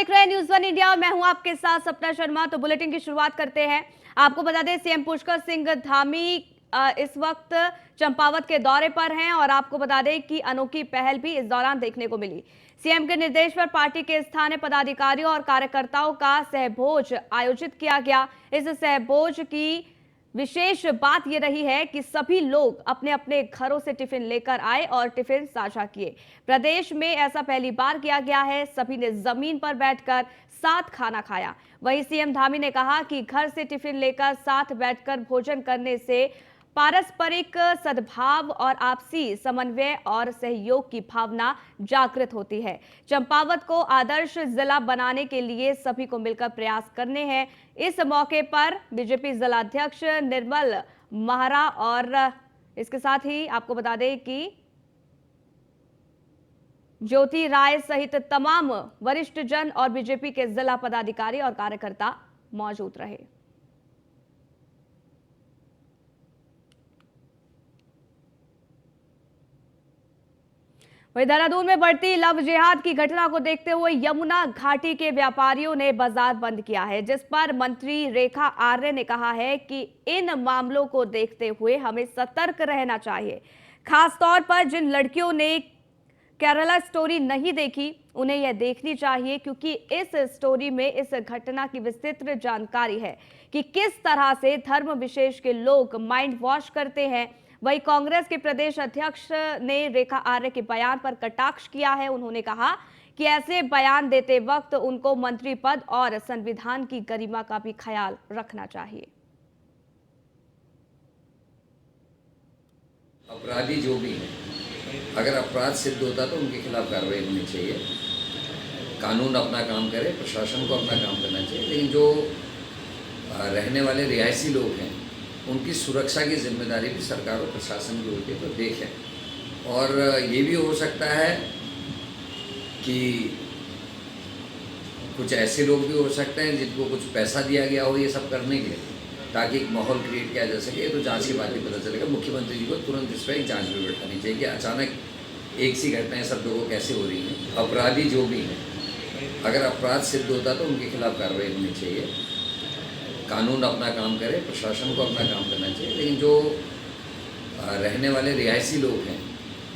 देख रहे हैं न्यूज़ वन इंडिया। मैं हूं आपके साथ सपना शर्मा। तो बुलेटिन की शुरुआत करते हैं। आपको बता दें सीएम पुष्कर सिंह धामी इस वक्त चंपावत के दौरे पर हैं और आपको बता दें कि अनोखी पहल भी इस दौरान देखने को मिली। सीएम के निर्देश पर पार्टी के स्थानीय पदाधिकारियों और कार्यकर्ताओं का सहभोज आयोजित किया गया। इस सहभोज की विशेष बात यह रही है कि सभी लोग अपने अपने घरों से टिफिन लेकर आए और टिफिन साझा किए। प्रदेश में ऐसा पहली बार किया गया है। सभी ने जमीन पर बैठकर साथ खाना खाया। वहीं सीएम धामी ने कहा कि घर से टिफिन लेकर साथ बैठकर भोजन करने से पारस्परिक सद्भाव और आपसी समन्वय और सहयोग की भावना जागृत होती है। चंपावत को आदर्श जिला बनाने के लिए सभी को मिलकर प्रयास करने हैं। इस मौके पर बीजेपी जिलाध्यक्ष निर्मल महरा और इसके साथ ही आपको बता दें कि ज्योति राय सहित तमाम वरिष्ठ जन और बीजेपी के जिला पदाधिकारी और कार्यकर्ता मौजूद रहे। वहीं देहरादून में बढ़ती लव जिहाद की घटना को देखते हुए यमुना घाटी के व्यापारियों ने बाजार बंद किया है, जिस पर मंत्री रेखा आर्य ने कहा है कि इन मामलों को देखते हुए हमें सतर्क रहना चाहिए। खासतौर पर जिन लड़कियों ने केरला स्टोरी नहीं देखी उन्हें यह देखनी चाहिए, क्योंकि इस स्टोरी में इस घटना की विस्तृत जानकारी है कि किस तरह से धर्म विशेष के लोग माइंड वॉश करते हैं। वहीं कांग्रेस के प्रदेश अध्यक्ष ने रेखा आर्य के बयान पर कटाक्ष किया है। उन्होंने कहा कि ऐसे बयान देते वक्त उनको मंत्री पद और संविधान की गरिमा का भी ख्याल रखना चाहिए। अपराधी जो भी हैं, अगर अपराध सिद्ध होता तो उनके खिलाफ कार्रवाई होनी चाहिए। कानून अपना काम करे, प्रशासन को अपना काम करना चाहिए, लेकिन जो रहने वाले रिहायशी लोग हैं उनकी सुरक्षा की जिम्मेदारी भी सरकार और प्रशासन की होती है, तो देखें। और ये भी हो सकता है कि कुछ ऐसे लोग भी हो सकते हैं जिनको कुछ पैसा दिया गया हो ये सब करने के लिए, ताकि एक माहौल क्रिएट किया जा सके। तो जांच के बाद ही पता चलेगा। मुख्यमंत्री जी को तुरंत इस पर एक जांच भी बैठानी चाहिए कि अचानक एक सी घटनाएं सब लोगों कैसे हो रही हैं। अपराधी जो भी हैं, अगर अपराध सिद्ध होता तो उनके खिलाफ कार्रवाई होनी चाहिए। कानून अपना काम करे, प्रशासन को अपना काम करना चाहिए, लेकिन जो रहने वाले रिहायशी लोग हैं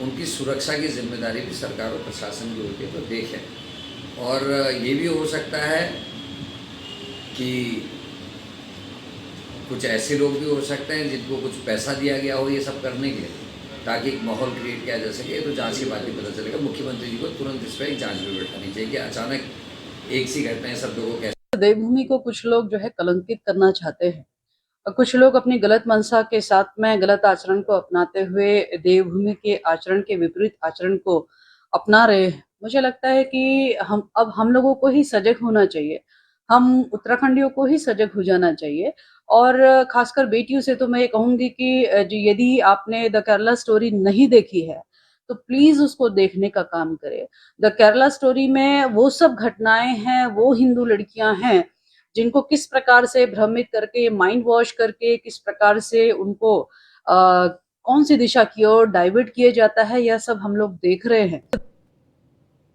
उनकी सुरक्षा की जिम्मेदारी भी सरकार और प्रशासन की होती है, तो देखें। और ये भी हो सकता है कि कुछ ऐसे लोग भी हो सकते हैं जिनको कुछ पैसा दिया गया हो ये सब करने के लिए, ताकि एक माहौल क्रिएट किया जा सके। तो जांच के बाद ही पता चलेगा। मुख्यमंत्री जी को तुरंत इस पर एक जांच भी बैठानी चाहिए कि अचानक एक सी घटनाएं सब लोगों कैसे। देवभूमि को कुछ लोग जो है कलंकित करना चाहते हैं और कुछ लोग अपनी गलत मंशा के साथ में गलत आचरण को अपनाते हुए देवभूमि के आचरण के विपरीत आचरण को अपना रहे हैं। मुझे लगता है कि हम लोगों को ही सजग होना चाहिए। हम उत्तराखंडियों को ही सजग हो जाना चाहिए। और खासकर बेटियों से तो मैं ये कहूंगी कि यदि आपने द केरला स्टोरी नहीं देखी है तो प्लीज उसको देखने का काम करें। द केरला स्टोरी में वो सब घटनाएं हैं, वो हिंदू लड़कियां हैं जिनको किस प्रकार से भ्रमित करके, माइंड वॉश करके, किस प्रकार से उनको कौन सी दिशा की ओर डाइवर्ट किया जाता है, यह सब हम लोग देख रहे हैं।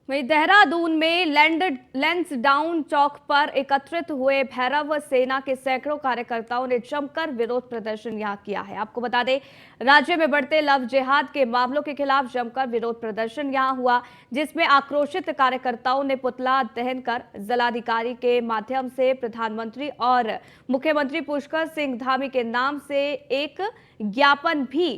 वहीं देहरादून में लैंसडाउन चौक पर एकत्रित हुए भैरव सेना के सैकड़ों कार्यकर्ताओं ने जमकर विरोध प्रदर्शन यहां किया है। आपको बता दें राज्य में बढ़ते लव जिहाद के मामलों के खिलाफ जमकर विरोध प्रदर्शन यहां हुआ, जिसमें आक्रोशित कार्यकर्ताओं ने पुतला दहन कर जिलाधिकारी के माध्यम से प्रधानमंत्री और मुख्यमंत्री पुष्कर सिंह धामी के नाम से एक ज्ञापन भी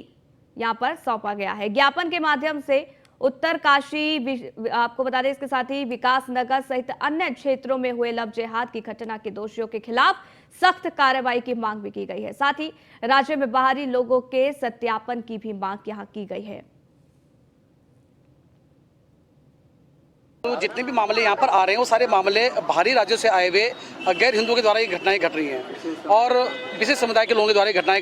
यहां पर सौंपा गया है। ज्ञापन के माध्यम से उत्तरकाशी, आपको बता दें इसके साथ ही विकास नगर सहित अन्य क्षेत्रों में हुए लव जिहाद की घटना के दोषियों के खिलाफ सख्त कार्रवाई की मांग भी की गई है। साथ ही राज्य में बाहरी लोगों के सत्यापन की भी मांग यहां की गई है। तो जितने भी मामले यहाँ पर आ रहे हैं वो सारे मामले बाहरी राज्यों से आए हुए गैर हिंदुओं के द्वारा ये घटनाएं घट रही हैं और विशेष समुदाय के लोगों के द्वारा घटनाएं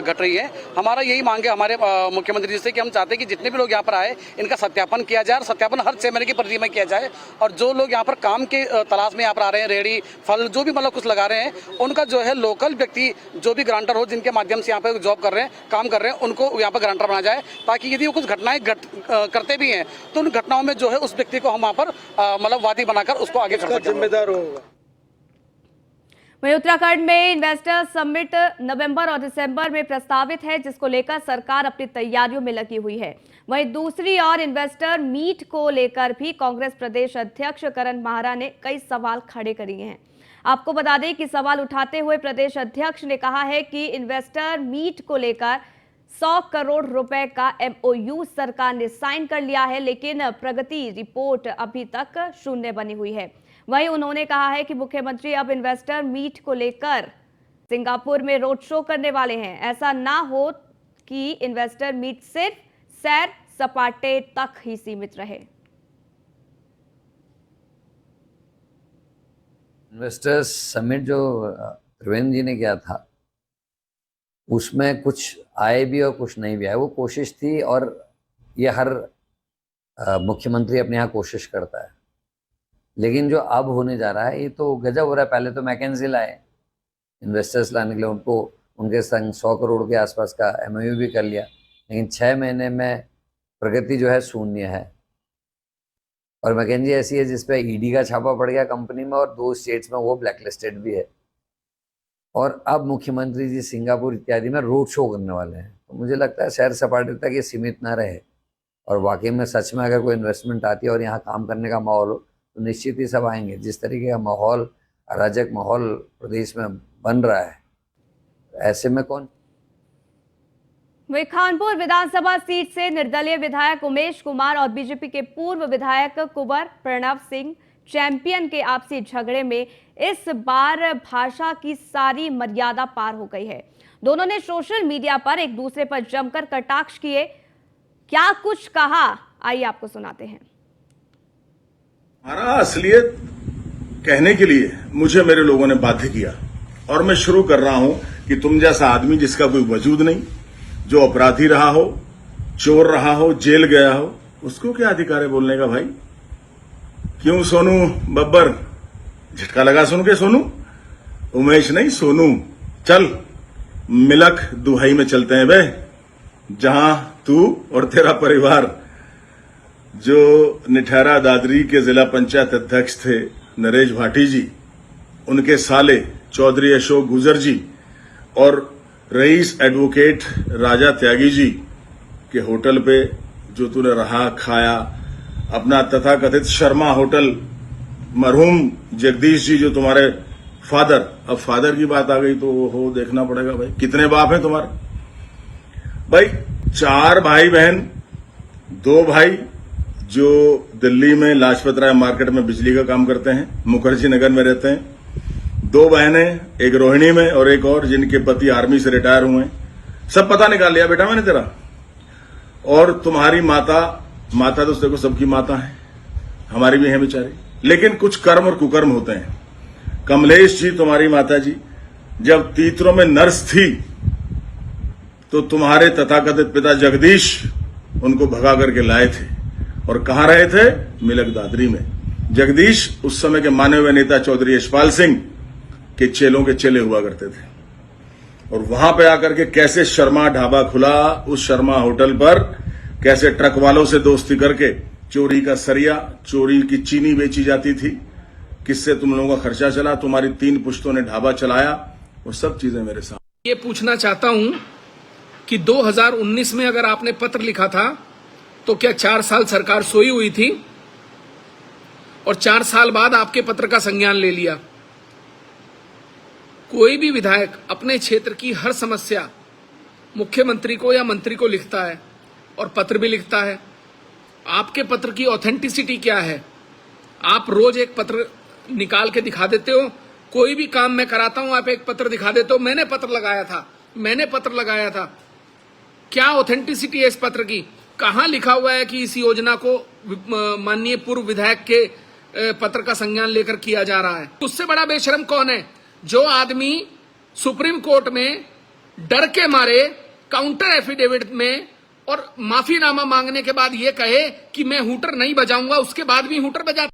घट रही हैं। हमारा यही मांग है हमारे मुख्यमंत्री जी से कि हम चाहते हैं कि जितने भी लोग यहाँ पर आए इनका सत्यापन किया जाए और सत्यापन हर 6 महीने की परिधि में किया जाए। और जो लोग यहाँ पर काम के तलाश में यहाँ पर आ रहे हैं, रेहड़ी फल जो भी मतलब कुछ लगा रहे हैं, उनका जो है लोकल व्यक्ति जो भी ग्रांटर हो, जिनके माध्यम से यहाँ पर जॉब कर रहे हैं, काम कर रहे हैं, उनको यहाँ पर ग्रांटर बनाया जाए, ताकि यदि वो कुछ घटनाएं करते भी हैं तो उन घटनाओं में जो है उस व्यक्ति को हम वहाँ पर पर मतलब वादी बनाकर उसको आगे कर सकते हैं। जिम्मेदार होगा। वहीं उत्तराखंड में इन्वेस्टर समिट नवंबर और दिसंबर में प्रस्तावित है, जिसको लेकर सरकार अपनी तैयारियों में लगी हुई है। वहीं दूसरी ओर इन्वेस्टर मीट को लेकर भी कांग्रेस प्रदेश अध्यक्ष करण माहरा ने कई सवाल खड़े किए हैं। आपको बता दें कि सवाल उठाते हुए प्रदेश अध्यक्ष ने कहा है कि इन्वेस्टर मीट को लेकर 100 करोड़ रुपए का MOU सरकार ने साइन कर लिया है, लेकिन प्रगति रिपोर्ट अभी तक शून्य बनी हुई है। वहीं उन्होंने कहा है कि मुख्यमंत्री अब इन्वेस्टर मीट को लेकर सिंगापुर में रोड शो करने वाले हैं। ऐसा ना हो कि इन्वेस्टर मीट सिर्फ सैर सपाटे तक ही सीमित रहे। इन्वेस्टर्स समिट जो त्रिवेंद्र जी ने किया था, उसमें कुछ आए भी और कुछ नहीं भी आए। वो कोशिश थी, और ये हर मुख्यमंत्री अपने यहाँ कोशिश करता है। लेकिन जो अब होने जा रहा है ये तो गजब हो रहा है। पहले तो मैकेंजी लाए इन्वेस्टर्स लाने के लिए, उनके संग 100 करोड़ के आसपास का MOU भी कर लिया, लेकिन 6 महीने में प्रगति जो है शून्य है। और मैकेंजी ऐसी है जिसपे ED का छापा पड़ गया कंपनी में, और 2 स्टेट्स में वो ब्लैकलिस्टेड भी है। और अब मुख्यमंत्री जी सिंगापुर इत्यादि में रोड शो करने वाले हैं। तो मुझे लगता है सैर सपाटे तक ये सीमित ना रहे, और वाकई में सच में अगर कोई इन्वेस्टमेंट आती है और यहाँ काम करने का माहौल हो तो निश्चित ही सब आएंगे। जिस तरीके का माहौल, अराजक माहौल प्रदेश में बन रहा है, ऐसे में कौन। वहीं कानपुर विधानसभा सीट से निर्दलीय विधायक उमेश कुमार और बीजेपी के पूर्व विधायक कुंवर प्रणव सिंह चैंपियन के आपसी झगड़े में इस बार भाषा की सारी मर्यादा पार हो गई है। दोनों ने सोशल मीडिया पर एक दूसरे पर जमकर कटाक्ष किए। क्या कुछ कहा, आइए आपको सुनाते हैं। हमारा असलियत कहने के लिए मुझे मेरे लोगों ने बाध्य किया, और मैं शुरू कर रहा हूं कि तुम जैसा आदमी जिसका कोई वजूद नहीं, जो अपराधी रहा हो, चोर रहा हो, जेल गया हो, उसको क्या अधिकार है बोलने का भाई? क्यों सोनू बब्बर? झटका लगा सुन के सोनू? उमेश नहीं, सोनू। चल मिलक दुहाई में चलते हैं बे, जहां तू और तेरा परिवार, जो निठहरा दादरी के जिला पंचायत अध्यक्ष थे नरेश भाटी जी, उनके साले चौधरी अशोक गुजर जी और रईस एडवोकेट राजा त्यागी जी के होटल पे जो तूने रहा, खाया, अपना तथाकथित शर्मा होटल, मरहूम जगदीश जी जो तुम्हारे फादर, अब फादर की बात आ गई तो हो देखना पड़ेगा भाई, कितने बाप हैं तुम्हारे भाई? 4 भाई बहन, 2 भाई जो दिल्ली में लाजपत राय मार्केट में बिजली का काम करते हैं, मुखर्जी नगर में रहते हैं, 2 बहनें, एक रोहिणी में और एक और जिनके पति आर्मी से रिटायर हुए हैं। सब पता निकाल लिया बेटा मैंने तेरा। और तुम्हारी माता तो देखो सबकी माता है, हमारी भी है बेचारी, लेकिन कुछ कर्म और कुकर्म होते हैं। कमलेश जी तुम्हारी माता जी जब तीतरों में नर्स थी तो तुम्हारे तथाकथित पिता जगदीश उनको भगा करके लाए थे, और कहां रहे थे? मिलक दादरी में। जगदीश उस समय के माने हुए नेता चौधरी यशपाल सिंह के चेलों के चेले हुआ करते थे, और वहां पे आकर के कैसे शर्मा ढाबा खुला, उस शर्मा होटल पर कैसे ट्रक वालों से दोस्ती करके चोरी का सरिया, चोरी की चीनी बेची जाती थी, किससे तुम लोगों का खर्चा चला, तुम्हारी 3 पुश्तों ने ढाबा चलाया, वो सब चीजें मेरे सामने। ये पूछना चाहता हूं कि 2019 में अगर आपने पत्र लिखा था तो क्या 4 साल सरकार सोई हुई थी और 4 साल बाद आपके पत्र का संज्ञान ले लिया? कोई भी विधायक अपने क्षेत्र की हर समस्या मुख्यमंत्री को या मंत्री को लिखता है और पत्र भी लिखता है। आपके पत्र की ऑथेंटिसिटी क्या है? आप रोज एक पत्र निकाल के दिखा देते हो, कोई भी काम मैं कराता हूं आप एक पत्र दिखा देते हो, मैंने पत्र लगाया था। क्या ऑथेंटिसिटी है इस पत्र की? कहां लिखा हुआ है कि इस योजना को माननीय पूर्व विधायक के पत्र का संज्ञान लेकर किया जा रहा है? उससे बड़ा बेशरम कौन है जो आदमी सुप्रीम कोर्ट में डर के मारे काउंटर एफिडेविट में और माफीनामा मांगने के बाद ये कहे कि मैं हूटर नहीं बजाऊंगा, उसके बाद भी हूटर बजा।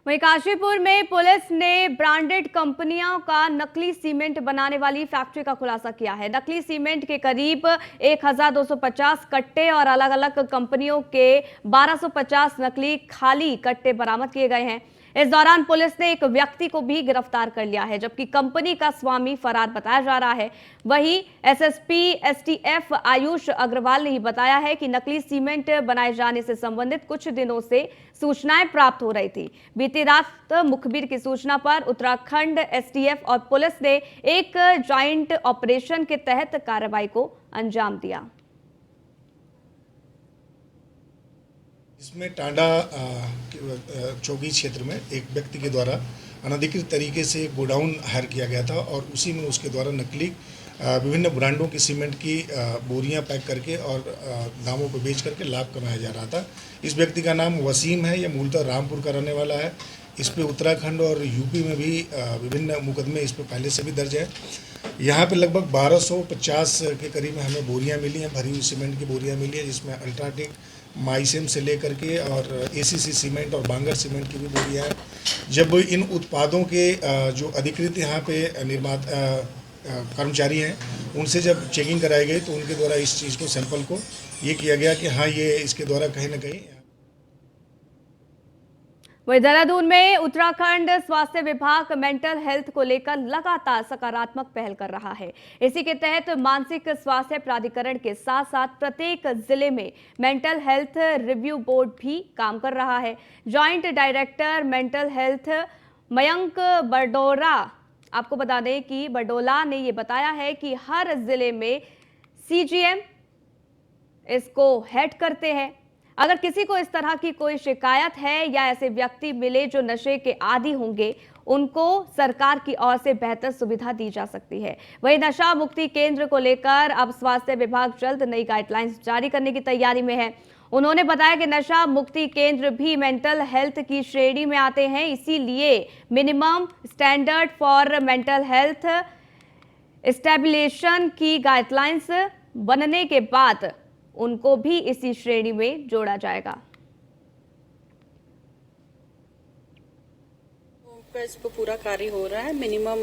वहीं काशीपुर में पुलिस ने ब्रांडेड कंपनियों का नकली सीमेंट बनाने वाली फैक्ट्री का खुलासा किया है। नकली सीमेंट के करीब 1250 कट्टे और अलग अलग कंपनियों के 1250 नकली खाली कट्टे बरामद किए गए हैं। इस दौरान पुलिस ने एक व्यक्ति को भी गिरफ्तार कर लिया है, जबकि कंपनी का स्वामी फरार बताया जा रहा है। वहीं एसएसपी एसटीएफ आयुष अग्रवाल ने ही बताया है कि नकली सीमेंट बनाए जाने से संबंधित कुछ दिनों से सूचनाएं प्राप्त हो रही थी। बीती रात मुखबिर की सूचना पर उत्तराखंड एसटीएफ और पुलिस ने एक जॉइंट ऑपरेशन के तहत कार्रवाई को अंजाम दिया। इसमें टांडा चौकी क्षेत्र में एक व्यक्ति के द्वारा अनधिकृत तरीके से एक गोडाउन हायर किया गया था और उसी में उसके द्वारा नकली विभिन्न ब्रांडों की सीमेंट की बोरियां पैक करके और दामों पर बेच करके लाभ कमाया जा रहा था। इस व्यक्ति का नाम वसीम है। यह मूलतः रामपुर का रहने वाला है। इस पे उत्तराखंड और यूपी में भी विभिन्न मुकदमे इस पर पहले से भी दर्ज है। यहाँ पे लगभग 1250 के करीब हमें बोरियां मिली हैं, भरी हुई सीमेंट की बोरियां मिली है, जिसमें अल्ट्राटेक, माइसेम से लेकर के और एसीसी सीमेंट और बांगर सीमेंट की भी बोरियां हैं। जब इन उत्पादों के जो अधिकृत यहाँ पे कर्मचारी हैं, उनसे जब चेकिंग कराई गई तो उनके द्वारा इस चीज़ को, सैंपल को ये किया गया कि हाँ, ये इसके द्वारा कहीं ना कहीं। वहीं देहरादून में उत्तराखंड स्वास्थ्य विभाग मेंटल हेल्थ को लेकर लगातार सकारात्मक पहल कर रहा है। इसी के तहत मानसिक स्वास्थ्य प्राधिकरण के साथ साथ प्रत्येक जिले में मेंटल हेल्थ रिव्यू बोर्ड भी काम कर रहा है। Joint director mental health Mayank Badora, आपको बता दें कि बडोला ने ये बताया है कि हर जिले में सीजीएम इसको हेड करते हैं। अगर किसी को इस तरह की कोई शिकायत है या ऐसे व्यक्ति मिले जो नशे के आदी होंगे, उनको सरकार की ओर से बेहतर सुविधा दी जा सकती है। वहीं नशा मुक्ति केंद्र को लेकर अब स्वास्थ्य विभाग जल्द नई गाइडलाइंस जारी करने की तैयारी में है। उन्होंने बताया कि नशा मुक्ति केंद्र भी मेंटल हेल्थ की श्रेणी में आते हैं, इसीलिए minimum standard for mental health establishment की गाइडलाइंस बनने के बाद उनको भी इसी श्रेणी में जोड़ा जाएगा। इस पर पूरा कार्य हो रहा है। Minimum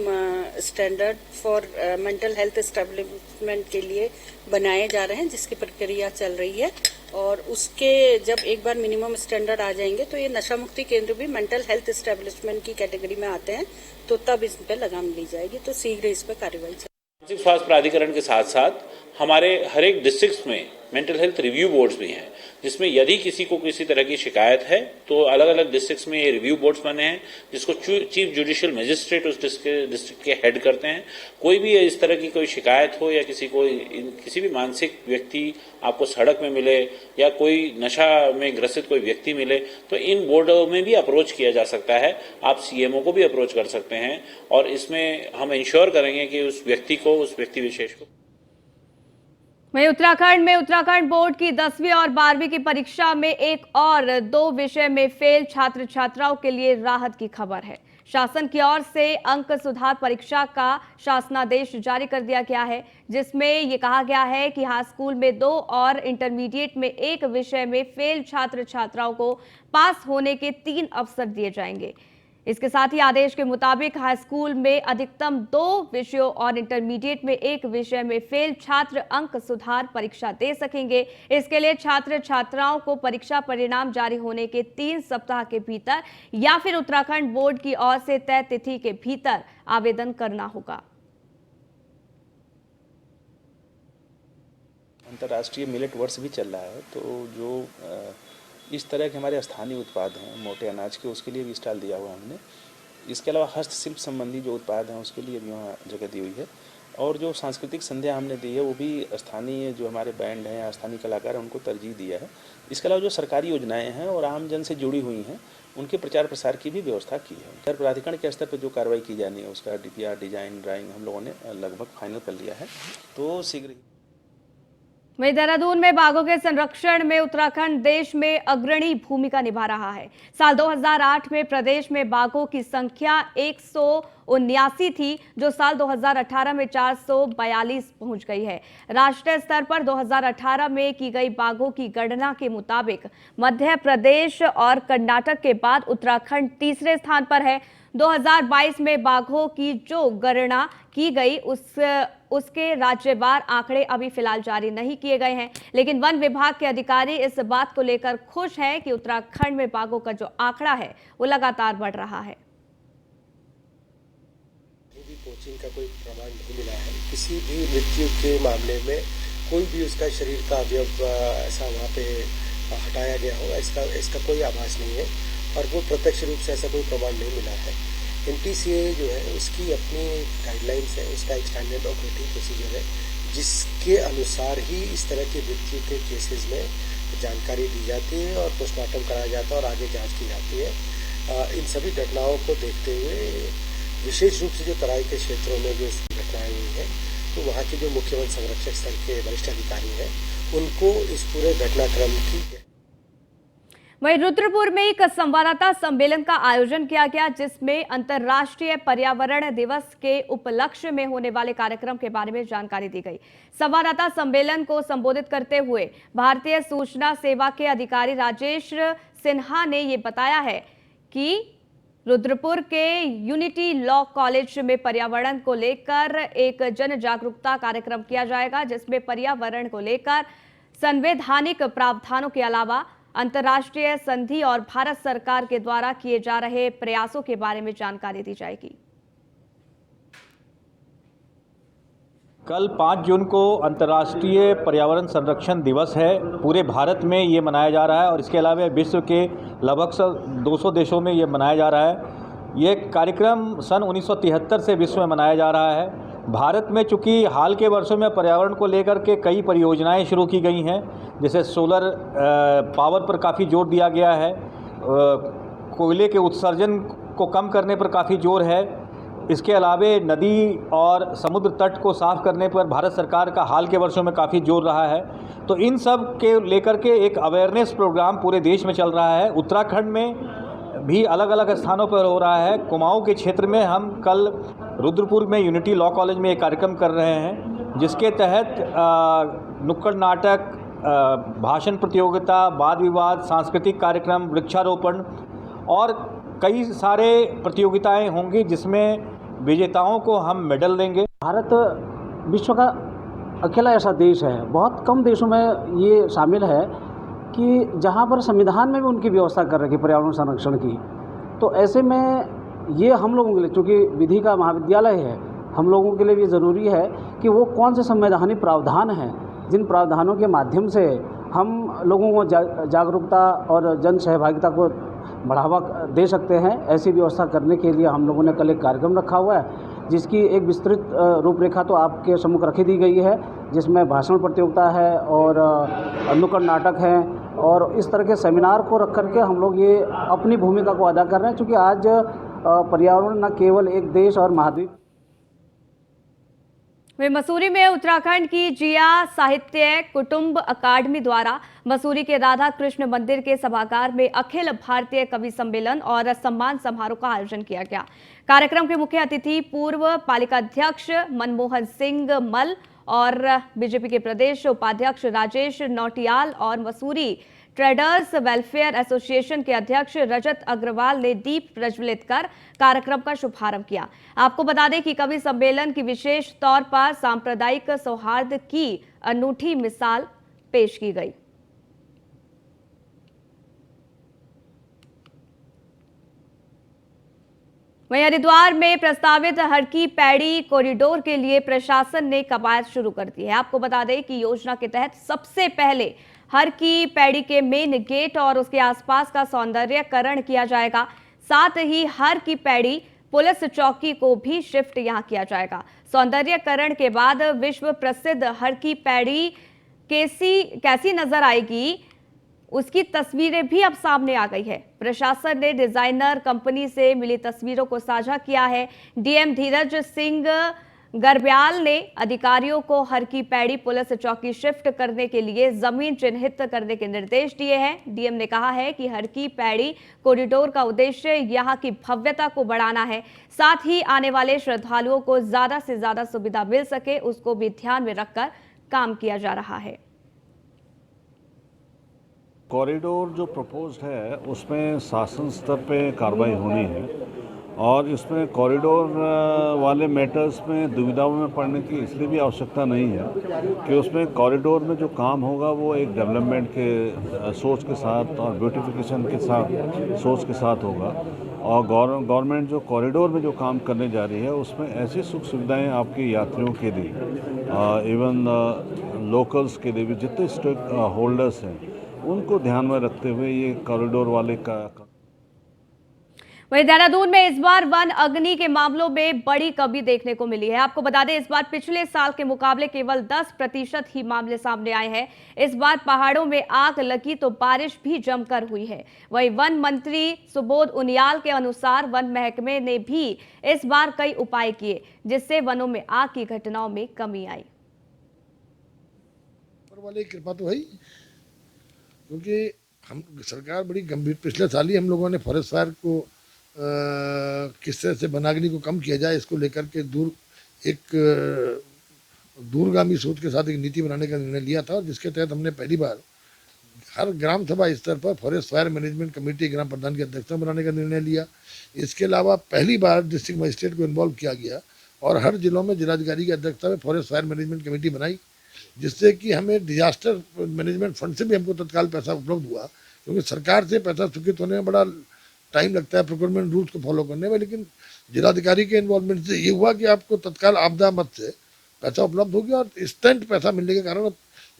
standard for mental health establishment के लिए बनाए जा रहे हैं, जिसकी प्रक्रिया चल रही है और उसके जब एक बार मिनिमम स्टैंडर्ड आ जाएंगे तो ये नशा मुक्ति केंद्र भी मेंटल हेल्थ एस्टेब्लिशमेंट की कैटेगरी में आते हैं, तो तब इस पर लगाम ली जाएगी। तो शीघ्र इस पर कार्रवाई मानसिक स्वास्थ्य प्राधिकरण के साथ साथ हमारे हर एक डिस्ट्रिक्ट में मेंटल हेल्थ रिव्यू बोर्ड्स भी हैं, जिसमें यदि किसी को किसी तरह की शिकायत है तो अलग अलग डिस्ट्रिक्ट्स में ये रिव्यू बोर्ड्स बने हैं, जिसको चीफ जुडिशियल मजिस्ट्रेट उस डिस्ट्रिक्ट के हेड करते हैं। कोई भी इस तरह की कोई शिकायत हो या किसी भी मानसिक व्यक्ति आपको सड़क में मिले या कोई नशा में ग्रसित कोई व्यक्ति मिले तो इन बोर्डों में भी अप्रोच किया जा सकता है। आप सीएमओ को भी अप्रोच कर सकते हैं और इसमें हम इंश्योर करेंगे कि उस व्यक्ति विशेष को। वहीं उत्तराखंड में उत्तराखंड बोर्ड की 10वीं और 12वीं की परीक्षा में एक और 2 विषय में फेल छात्र छात्राओं के लिए राहत की खबर है। शासन की ओर से अंक सुधार परीक्षा का शासनादेश जारी कर दिया गया है, जिसमें ये कहा गया है कि हाई स्कूल में 2 और इंटरमीडिएट में 1 विषय में फेल छात्र छात्राओं को पास होने के 3 अवसर दिए जाएंगे। इसके साथ ही आदेश के मुताबिक हाई स्कूल में अधिकतम 2 विषयों और इंटरमीडिएट में 1 विषय में फेल छात्र अंक सुधार परीक्षा दे सकेंगे। इसके लिए छात्र छात्राओं को परीक्षा परिणाम जारी होने के 3 सप्ताह के भीतर या फिर उत्तराखंड बोर्ड की ओर से तय तिथि के भीतर आवेदन करना होगा। अंतर्राष्ट्रीय मिलेट वर्ष भी चल रहा है, तो जो इस तरह के हमारे स्थानीय उत्पाद हैं मोटे अनाज के, उसके लिए भी स्टॉल दिया हुआ हमने। इसके अलावा हस्तशिल्प संबंधी जो उत्पाद हैं उसके लिए भी वहाँ जगह दी हुई है। और जो सांस्कृतिक संध्या हमने दी है वो भी स्थानीय जो हमारे बैंड हैं या स्थानीय कलाकार हैं उनको तरजीह दिया है। इसके अलावा जो सरकारी योजनाएं हैं और आम जन से जुड़ी हुई हैं उनके प्रचार प्रसार की भी व्यवस्था की है। कर प्राधिकरण के स्तर पर जो कार्रवाई की जानी है उसका डीपीआर डिजाइन ड्राइंग हम लोगों ने लगभग फाइनल कर लिया है, तो शीघ्र ही। वहीं देहरादून में बाघों के संरक्षण में उत्तराखंड देश में अग्रणी भूमिका निभा रहा है। साल 2008 में प्रदेश में बाघों की संख्या 179 थी, जो साल 2018 में 442 पहुंच गई है। राष्ट्रीय स्तर पर 2018 में की गई बाघों की गणना के मुताबिक मध्य प्रदेश और कर्नाटक के बाद उत्तराखंड तीसरे स्थान पर है। 2022 में बाघों की जो गणना की गई उसके राज्यवार आंकड़े अभी फिलहाल जारी नहीं किए गए हैं, लेकिन वन विभाग के अधिकारी इस बात को लेकर खुश हैं कि उत्तराखंड में बाघों का जो आंकड़ा है वो लगातार बढ़ रहा है। कोचिंग का कोई प्रमाण नहीं मिला है। किसी भी मृत्यु के मामले में कोई भी उसका शरीर का अवयव ऐसा वहाँ पे हटाया गया हो, इसका कोई आभास नहीं है और वो प्रत्यक्ष रूप से ऐसा कोई प्रमाण नहीं मिला है। NTCA जो है उसकी अपनी गाइडलाइंस है, उसका एक स्टैंडर्ड ऑपरेटिंग प्रोसीजर है, जिसके अनुसार ही इस तरह की मृत्यु के केसेस में जानकारी दी जाती है और पोस्टमार्टम कराया जाता है और आगे जांच की जाती है। इन सभी घटनाओं को देखते हुए विशेष रूप से जो तराई के क्षेत्रों में जो घटनाएं हुई हैं, तो वहाँ के जो मुख्य वन संरक्षक स्तर के वरिष्ठ अधिकारी हैं उनको इस पूरे घटनाक्रम की। वहीं रुद्रपुर में एक संवाददाता सम्मेलन का आयोजन किया गया, जिसमें अंतर्राष्ट्रीय पर्यावरण दिवस के उपलक्ष्य में होने वाले कार्यक्रम के बारे में जानकारी दी गई। संवाददाता सम्मेलन को संबोधित करते हुए भारतीय सूचना सेवा के अधिकारी राजेश सिन्हा ने ये बताया है कि रुद्रपुर के यूनिटी लॉ कॉलेज में पर्यावरण को लेकर एक जन जागरूकता कार्यक्रम किया जाएगा, जिसमें पर्यावरण को लेकर संवैधानिक प्रावधानों के अलावा अंतर्राष्ट्रीय संधि और भारत सरकार के द्वारा किए जा रहे प्रयासों के बारे में जानकारी दी जाएगी। कल 5 जून को अंतर्राष्ट्रीय पर्यावरण संरक्षण दिवस है। पूरे भारत में ये मनाया जा रहा है और इसके अलावा विश्व के लगभग 200 देशों में ये मनाया जा रहा है। ये कार्यक्रम सन 1973 से विश्व में मनाया जा रहा है। भारत में चूँकि हाल के वर्षों में पर्यावरण को लेकर के कई परियोजनाएं शुरू की गई हैं, जैसे सोलर पावर पर काफ़ी जोर दिया गया है, कोयले के उत्सर्जन को कम करने पर काफ़ी जोर है। इसके अलावा नदी और समुद्र तट को साफ़ करने पर भारत सरकार का हाल के वर्षों में काफ़ी जोर रहा है। तो इन सब के लेकर के एक अवेयरनेस प्रोग्राम पूरे देश में चल रहा है। उत्तराखंड में भी अलग अलग स्थानों पर हो रहा है। कुमाऊं के क्षेत्र में हम कल रुद्रपुर में यूनिटी लॉ कॉलेज में एक कार्यक्रम कर रहे हैं, जिसके तहत नुक्कड़ नाटक, भाषण प्रतियोगिता, वाद विवाद, सांस्कृतिक कार्यक्रम, वृक्षारोपण और कई सारे प्रतियोगिताएं होंगी, जिसमें विजेताओं को हम मेडल देंगे। भारत विश्व का अकेला ऐसा देश है, बहुत कम देशों में ये शामिल है कि जहाँ पर संविधान में भी उनकी व्यवस्था कर रखी पर्यावरण संरक्षण की। तो ऐसे में ये हम लोगों के लिए, चूँकि विधि का महाविद्यालय है, हम लोगों के लिए भी ज़रूरी है कि वो कौन से संवैधानिक प्रावधान हैं जिन प्रावधानों के माध्यम से हम लोगों को जागरूकता और जन सहभागिता को बढ़ावा दे सकते हैं। ऐसी व्यवस्था करने के लिए हम लोगों ने कल एक कार्यक्रम रखा हुआ है, जिसकी एक विस्तृत रूपरेखा तो आपके सम्मुख रखी दी गई है, जिसमें भाषण प्रतियोगिता है और नुक्कड़ नाटक है और इस तरह के सेमिनार को रख करके हम लोग ये अपनी भूमिका को अदा कर रहे हैं। क्योंकि आज पर्यावरण न केवल एक देश और महाद्वीप। वे मसूरी में उत्तराखंड की जिया साहित्य कुटुंब अकादमी द्वारा मसूरी के राधा कृष्ण मंदिर के सभागार में अखिल भारतीय कवि सम्मेलन और सम्मान समारोह का आयोजन किया गया। कार्यक्रम के मुख्य अतिथि पूर्व पालिकाध्यक्ष मनमोहन सिंह मल और बीजेपी के प्रदेश उपाध्यक्ष राजेश नौटियाल और मसूरी ट्रेडर्स वेलफेयर एसोसिएशन के अध्यक्ष रजत अग्रवाल ने दीप प्रज्वलित कर कार्यक्रम का शुभारंभ किया। आपको बता दें कि कवि सम्मेलन की विशेष तौर पर सांप्रदायिक सौहार्द की अनूठी मिसाल पेश की गई। वहीं हरिद्वार में प्रस्तावित हर की पैड़ी कॉरिडोर के लिए प्रशासन ने कवायद शुरू कर दी है। आपको बता दें कि योजना के तहत सबसे पहले हर की पैड़ी के मेन गेट और उसके आसपास का सौंदर्यकरण किया जाएगा। साथ ही हर की पैड़ी पुलिस चौकी को भी शिफ्ट यहां किया जाएगा। सौंदर्यकरण के बाद विश्व प्रसिद्ध हर की पैड़ी कैसी नजर आएगी, उसकी तस्वीरें भी अब सामने आ गई है। प्रशासन ने डिजाइनर कंपनी से मिली तस्वीरों को साझा किया है। डीएम धीरज सिंह गर्ब्याल ने अधिकारियों को हर की पैड़ी पुलिस चौकी शिफ्ट करने के लिए जमीन चिन्हित करने के निर्देश दिए हैं। डीएम ने कहा है कि हर की पैड़ी कॉरिडोर का उद्देश्य यहां की भव्यता को बढ़ाना है, साथ ही आने वाले श्रद्धालुओं को ज्यादा से ज्यादा सुविधा मिल सके, उसको भी ध्यान में रखकर काम किया जा रहा है। कॉरिडोर जो प्रपोज्ड है उसमें शासन स्तर पे कार्रवाई होनी है और इसमें कॉरिडोर वाले मैटर्स में दुविधाओं में पड़ने की इसलिए भी आवश्यकता नहीं है कि उसमें कॉरिडोर में जो काम होगा वो एक डेवलपमेंट के सोच के साथ और ब्यूटिफिकेशन के साथ सोच के साथ होगा और गवर्नमेंट जो कॉरिडोर में जो काम करने जा रही है उसमें ऐसी सुख सुविधाएं आपके यात्रियों के लिए इवन लोकल्स के लिए भी जितने स्टेक होल्डर्स हैं उनको ध्यान में रखते हुए ये कॉरिडोर वाले का। वहीं देहरादून में इस बार वन अग्नि के मामलों में बड़ी कमी देखने को मिली है। आपको बता दें, इस बार पिछले साल के मुकाबले केवल 10% ही मामले सामने आए हैं। इस बार पहाड़ों में आग लगी तो बारिश भी जमकर हुई है। वहीं वन मंत्री सुबोध उनियाल के अनुसार वन महकमे ने भी इस बार कई उपाय किए जिससे वनों में आग की घटनाओं में कमी आई। वाली कृपा तो है, क्योंकि हम सरकार बड़ी गंभीर, पिछले साल ही हम लोगों ने फॉरेस्ट फायर को किस तरह से वनाग्नि को कम किया जाए इसको लेकर के दूरगामी सोच के साथ एक नीति बनाने का निर्णय लिया था और जिसके तहत हमने पहली बार हर ग्राम सभा स्तर पर फॉरेस्ट फायर मैनेजमेंट कमेटी ग्राम प्रधान की अध्यक्षता बनाने का निर्णय लिया। इसके अलावा पहली बार डिस्ट्रिक्ट मजिस्ट्रेट को इन्वॉल्व किया गया और हर जिलों में जिलाधिकारी की अध्यक्षता में फॉरेस्ट फायर मैनेजमेंट कमेटी बनाई, जिससे कि हमें डिजास्टर मैनेजमेंट फंड से भी हमको तत्काल पैसा उपलब्ध हुआ, क्योंकि सरकार से पैसा स्वीकृत होने में बड़ा टाइम लगता है प्रोक्योरमेंट रूल्स को फॉलो करने में, लेकिन जिलाधिकारी के इन्वॉल्वमेंट से ये हुआ कि आपको तत्काल आपदा मद से पैसा उपलब्ध हो गया और इंस्टेंट पैसा मिलने के कारण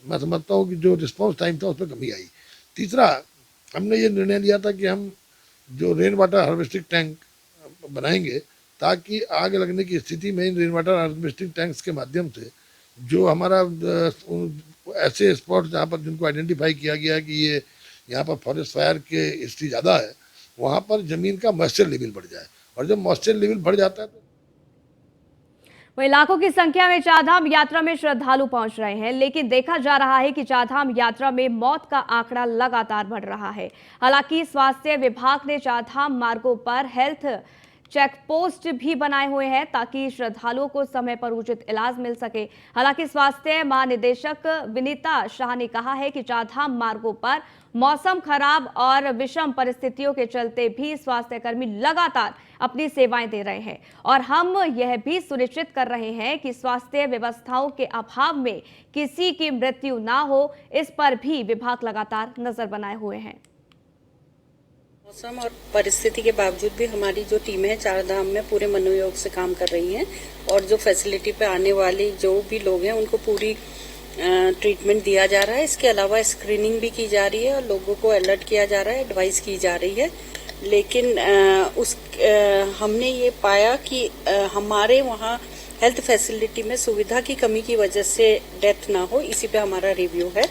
मैं समझता हूँ कि जो रिस्पॉन्स टाइम था उसमें कमी आई। तीसरा, हमने ये निर्णय लिया था कि हम जो रेन वाटर हार्वेस्टिंग टैंक बनाएंगे ताकि आग लगने की स्थिति में इन रेन वाटर हार्वेस्टिंग टैंक्स के माध्यम से जो हमारा ऐसे स्पॉट जहाँ पर जिनको आइडेंटिफाई किया गया है कि ये यहाँ पर फॉरेस्ट फायर की हिस्ट्री ज़्यादा है, वहाँ पर ज़मीन का मॉइस्चर लेवल बढ़ जाए और जब मॉइस्चर लेवल बढ़ जाता है तो वहीं लाखों की संख्या में चारधाम यात्रा में श्रद्धालु पहुंच रहे हैं, लेकिन देखा जा रहा है कि चारधाम यात्रा में मौत का आंकड़ा लगातार बढ़ रहा है। हालांकि स्वास्थ्य विभाग ने चारधाम मार्गों पर हेल्थ चेक पोस्ट भी बनाए हुए हैं ताकि श्रद्धालुओं को समय पर उचित इलाज मिल सके। हालांकि स्वास्थ्य महानिदेशक विनीता शाह ने कहा है कि चारधाम मार्गों पर मौसम खराब और विषम परिस्थितियों के चलते भी स्वास्थ्यकर्मी लगातार अपनी सेवाएं दे रहे हैं और हम यह भी सुनिश्चित कर रहे हैं कि स्वास्थ्य व्यवस्थाओं के अभाव में किसी की मृत्यु ना हो, इस पर भी विभाग लगातार नजर बनाए हुए हैं। मौसम और परिस्थिति के बावजूद भी हमारी जो टीमें चारधाम में पूरे मनोयोग से काम कर रही हैं और जो फैसिलिटी पे आने वाले जो भी लोग हैं उनको पूरी ट्रीटमेंट दिया जा रहा है। इसके अलावा स्क्रीनिंग भी की जा रही है और लोगों को अलर्ट किया जा रहा है, एडवाइस की जा रही है। लेकिन हमने ये पाया कि हमारे वहाँ हेल्थ फैसिलिटी में सुविधा की कमी की वजह से डेथ ना हो, इसी पे हमारा रिव्यू है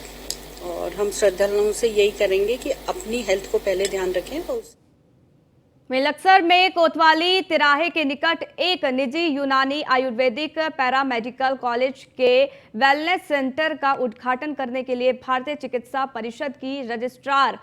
और हम श्रद्धालुओं से यही करेंगे कि अपनी हेल्थ को पहले ध्यान रखें। लक्सर में कोतवाली तिराहे के निकट एक निजी यूनानी आयुर्वेदिक पैरामेडिकल कॉलेज के वेलनेस सेंटर का उद्घाटन करने के लिए भारतीय चिकित्सा परिषद की रजिस्ट्रार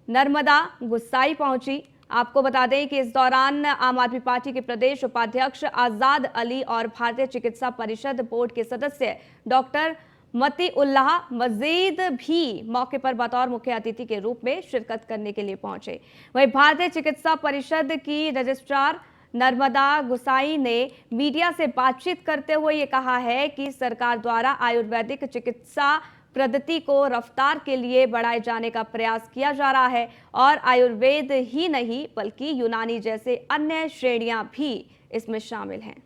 नर्मदा गुस्साई पहुंची। आपको बता दें कि इस दौरान आम आदमी पार्टी के प्रदेश उपाध्यक्ष आजाद अली और भारतीय चिकित्सा परिषद बोर्ड के सदस्य डॉक्टर मती उल्लाह मजीद भी मौके पर बतौर मुख्य अतिथि के रूप में शिरकत करने के लिए पहुंचे। वहीं भारतीय चिकित्सा परिषद की रजिस्ट्रार नर्मदा गुसाई ने मीडिया से बातचीत करते हुए ये कहा है कि सरकार द्वारा आयुर्वेदिक चिकित्सा पद्धति को रफ्तार के लिए बढ़ाए जाने का प्रयास किया जा रहा है और आयुर्वेद ही नहीं बल्कि यूनानी जैसे अन्य श्रेणियां भी इसमें शामिल हैं।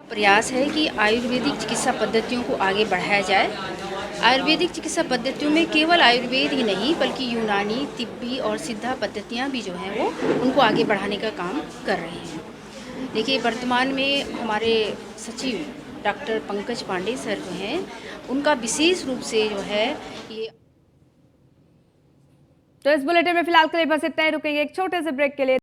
प्रयास है कि आयुर्वेदिक चिकित्सा पद्धतियों को आगे बढ़ाया जाए। आयुर्वेदिक चिकित्सा पद्धतियों में केवल आयुर्वेद ही नहीं बल्कि यूनानी, तिब्बी और सिद्धा पद्धतियां भी जो हैं वो उनको आगे बढ़ाने का काम कर रहे हैं। देखिए, वर्तमान में हमारे सचिव डॉक्टर पंकज पांडे सर जो हैं उनका विशेष रूप से जो है ये। तो इस बुलेटिन में फिलहाल के लिए बस इतना ही, रुकेंगे एक छोटे से ब्रेक के लिए।